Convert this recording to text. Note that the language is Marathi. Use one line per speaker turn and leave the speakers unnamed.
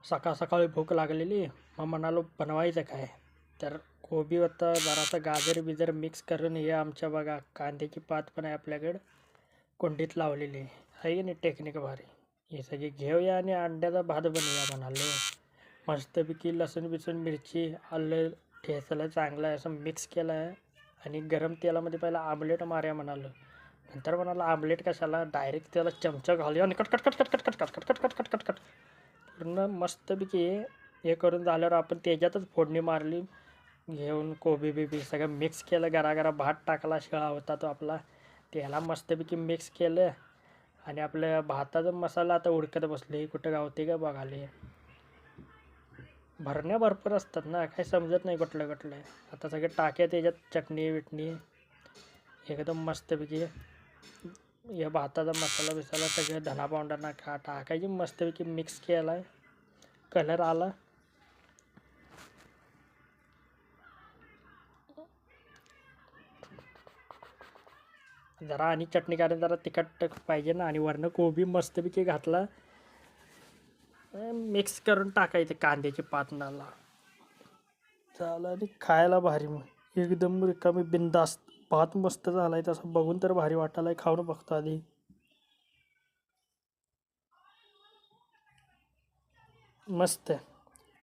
सकाळ सकाळी भूक लागलेली, मग म्हणालो बनवायचं काय. तर कोबी होतं, जरासं गाजर बिजर मिक्स करून हे आमच्या बघा कांद्याची पात पण आहे आपल्याकडं, कुंडीत लावलेली आहे की नाही. टेक्निक भारी. हे सगळे घेऊया आणि अंड्याचा भात बनवूया म्हणालो. मस्तपैकी लसूण बिसून मिरची आलं ठेचलं चांगलं आहे असं मिक्स केलं आहे आणि गरम तेलामध्ये पहिला आमलेट मारूया म्हणालो. नंतर म्हणाला आमलेट कशाला, डायरेक्ट त्याला चमचा घालूया आणि cut cut cut cut cut cut cut cut cut cut cut cut पूर्ण मस्तपैकी हे करून झाल्यावर आपण त्याच्यातच फोडणी मारली. घेऊन कोबी बिबी सगळं मिक्स केलं, गरा भात टाकला, शिळा होता तो आपला, त्याला मस्तपैकी मिक्स केलं आणि आपल्या भाताचा मसाला आता उडकत बसले, कुठं गावते का बघाले. भरण्या भरपूर असतात ना, काही समजत नाही कुठलं कुठलं. आता सगळे टाक्या त्याच्यात चटणी बिटणी एकदम मस्तपैकी या भाताचा मसाला बिसाला सगळं धना पावडर नाका टाकायची, मस्तपैकी मिक्स केला. कलर आला. जरा आणि चटणी कारण जरा तिखट पाहिजे ना, आणि वरनं कोबी मस्तपैकी घातला, मिक्स करून टाकायचं कांद्याची पातनाला. झालं आणि खायला भारी. मग एकदम रिकामी बिंदास्त भात मस्त झालाय. तसं बघून तर भारी वाटायलाय. खाऊन बघतो आधी. मस्त.